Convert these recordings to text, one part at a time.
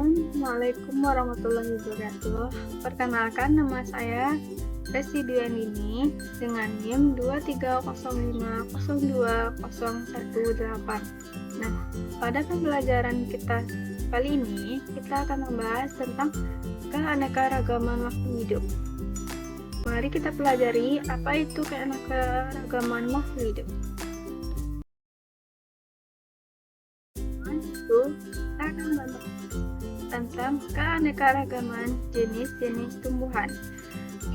Assalamualaikum warahmatullahi wabarakatuh. Perkenalkan, nama saya Resi Duyandini dengan NIM 230502018. Nah, pada pembelajaran kita kali ini, kita akan membahas tentang keanekaragaman makhluk hidup. Mari kita pelajari apa itu keanekaragaman makhluk hidup. Itu kita akan membahas tentang keanekaragaman jenis-jenis tumbuhan.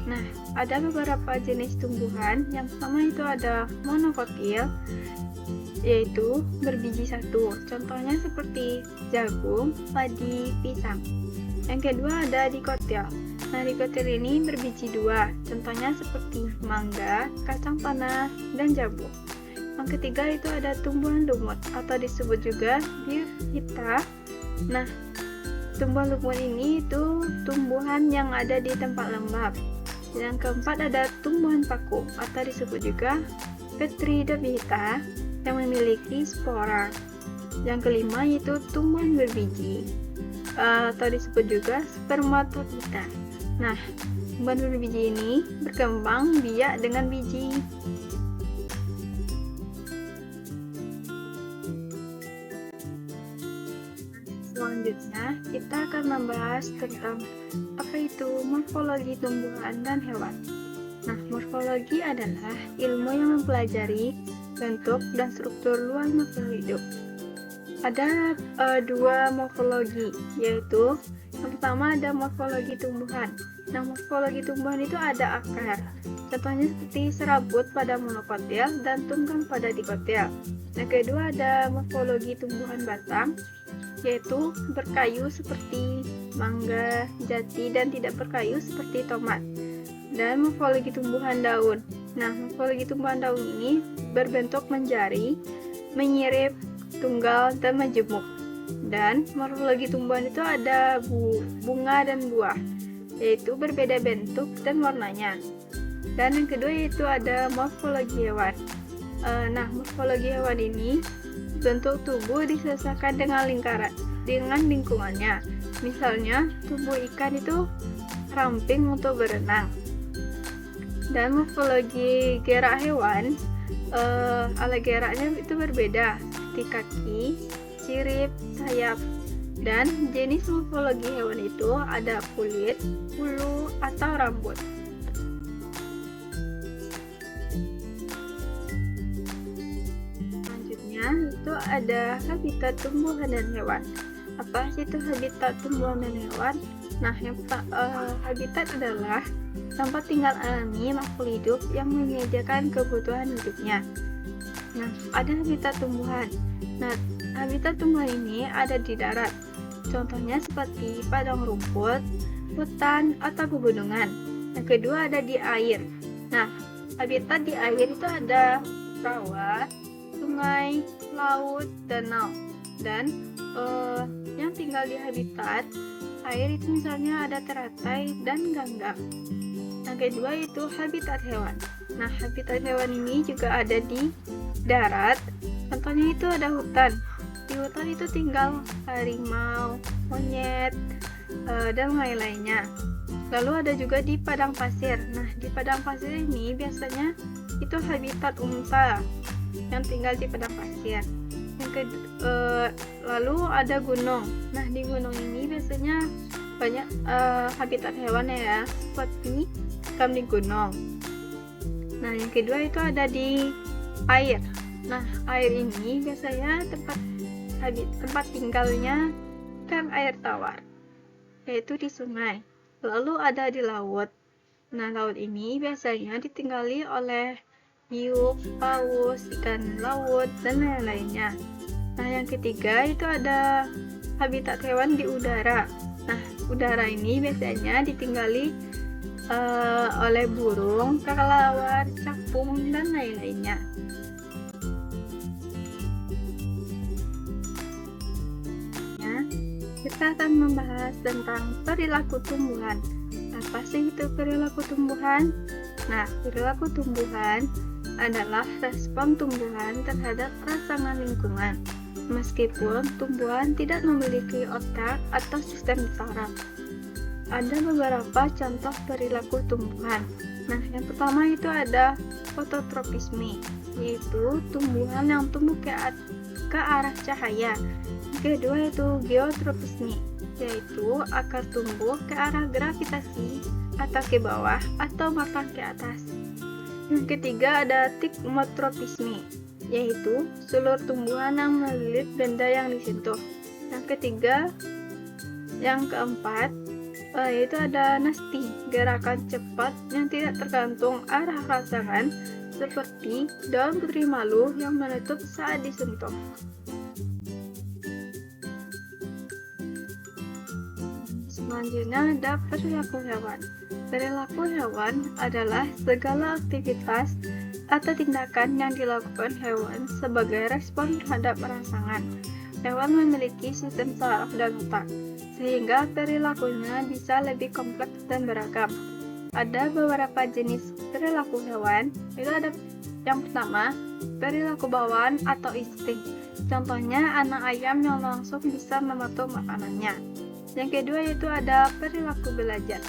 Nah, ada beberapa jenis tumbuhan. Yang pertama itu ada monokotil, yaitu berbiji satu. Contohnya seperti jagung, padi, pisang. Yang kedua ada dikotil. Nah, dikotil ini berbiji dua. Contohnya seperti mangga, kacang tanah, dan jambu. Yang ketiga itu ada tumbuhan lumut atau disebut juga biota. Nah, tumbuhan lumut ini itu tumbuhan yang ada di tempat lembab. Yang keempat ada tumbuhan paku atau disebut juga Petridobieta yang memiliki spora. Yang kelima yaitu tumbuhan berbiji atau disebut juga spermatofita. Nah, tumbuhan berbiji ini berkembang biak dengan biji. Selanjutnya, kita akan membahas tentang apa itu morfologi tumbuhan dan hewan. Nah, morfologi adalah ilmu yang mempelajari bentuk dan struktur luar makhluk hidup. Ada dua morfologi, yaitu yang pertama ada morfologi tumbuhan. Nah, morfologi tumbuhan itu ada akar. Contohnya seperti serabut pada monokotil dan tunggang pada dikotil. Yang kedua ada morfologi tumbuhan batang, yaitu berkayu seperti mangga, jati, dan tidak berkayu seperti tomat. Dan morfologi tumbuhan daun. Nah, morfologi tumbuhan daun ini berbentuk menjari, menyirip, tunggal, dan majemuk. Dan morfologi tumbuhan itu ada bunga dan buah, yaitu berbeda bentuk dan warnanya. Dan yang kedua yaitu ada morfologi hewan. Nah, morfologi hewan ini bentuk tubuh disesuaikan dengan lingkungannya. Misalnya, tubuh ikan itu ramping untuk berenang. Dan morfologi gerak hewan, alat geraknya itu berbeda, seperti kaki, sirip, sayap. Dan jenis morfologi hewan itu ada kulit, bulu, atau rambut. Itu ada habitat tumbuhan dan hewan. Apa sih itu habitat tumbuhan dan hewan? Nah, habitat adalah tempat tinggal alami makhluk hidup yang menyediakan kebutuhan hidupnya. Nah, ada habitat tumbuhan. Nah, habitat tumbuhan ini ada di darat. Contohnya seperti padang rumput, hutan, atau pegunungan. Yang kedua ada di air. Nah, habitat di air itu ada rawa, sungai, laut, danau. Dan yang tinggal di habitat air itu misalnya ada teratai dan ganggang. Yang kedua itu habitat hewan. Nah, habitat hewan ini juga ada di darat. Contohnya itu ada hutan. Di hutan itu tinggal harimau, monyet, dan lain-lainnya. Lalu ada juga di padang pasir. Nah, di padang pasir ini biasanya itu habitat unta yang tinggal di padang pasir. Lalu ada gunung. Nah, di gunung ini biasanya banyak habitat hewan ya, seperti kambing gunung. Nah, yang kedua itu ada di air. Nah, air ini biasanya tempat tinggalnya ikan air tawar, yaitu di sungai. Lalu ada di laut. Nah, laut ini biasanya ditinggali oleh hiu, paus, ikan laut, dan lain-lainnya. Nah, yang ketiga itu ada habitat hewan di udara. Nah, udara ini biasanya ditinggali oleh burung, kelelawar, capung, dan lain-lainnya. Kita akan membahas tentang perilaku tumbuhan. Apa sih itu perilaku tumbuhan? Nah, perilaku tumbuhan adalah respon tumbuhan terhadap rangsangan lingkungan. meskipun tumbuhan tidak memiliki otak atau sistem saraf. Ada beberapa contoh perilaku tumbuhan. Nah, yang pertama itu ada fototropisme, yaitu tumbuhan yang tumbuh ke arah cahaya. Yang kedua itu geotropisme, yaitu akar tumbuh ke arah gravitasi atau ke bawah atau batang ke atas. Yang ketiga ada tigmotropisme, yaitu seluruh tumbuhan yang melilit benda yang disentuh. Yang keempat yaitu ada nasti, gerakan cepat yang tidak tergantung arah rangsangan, seperti daun putri malu yang menutup saat disentuh. Selanjutnya ada perilaku hewan. Perilaku hewan adalah segala aktivitas atau tindakan yang dilakukan hewan sebagai respon terhadap rangsangan. Hewan memiliki sistem saraf dan otak, sehingga perilakunya bisa lebih kompleks dan beragam. Ada beberapa jenis perilaku hewan, itu ada yang pertama, perilaku bawaan atau insting. Contohnya anak ayam yang langsung bisa mematuk makanannya. Yang kedua yaitu ada perilaku belajar.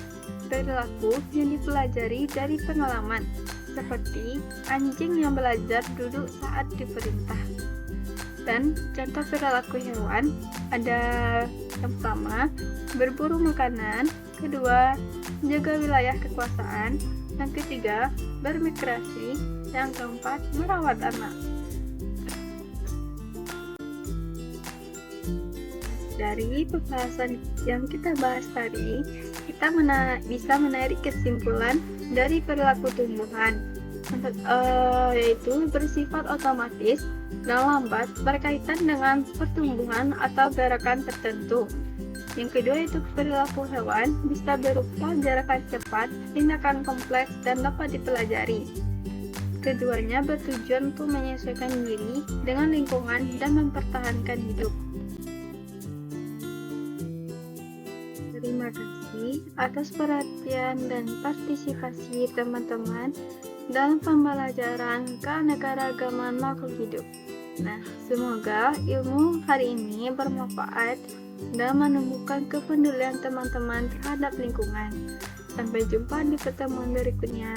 Perilaku yang dipelajari dari pengalaman, seperti anjing yang belajar duduk saat diperintah. Dan contoh perilaku hewan ada yang pertama, berburu makanan, kedua, menjaga wilayah kekuasaan, yang ketiga, bermigrasi, yang keempat, merawat anak. Dari pembahasan yang kita bahas tadi, kita bisa menarik kesimpulan dari perilaku tumbuhan, yaitu bersifat otomatis dan lambat berkaitan dengan pertumbuhan atau gerakan tertentu. Yang kedua itu perilaku hewan bisa berupa gerakan cepat, tindakan kompleks, dan dapat dipelajari. Keduanya bertujuan untuk menyesuaikan diri dengan lingkungan dan mempertahankan hidup. Terima kasih atas perhatian dan partisipasi teman-teman dalam pembelajaran keanekaragaman makhluk hidup. Nah, semoga ilmu hari ini bermanfaat dan menumbuhkan kepedulian teman-teman terhadap lingkungan. Sampai jumpa di pertemuan berikutnya.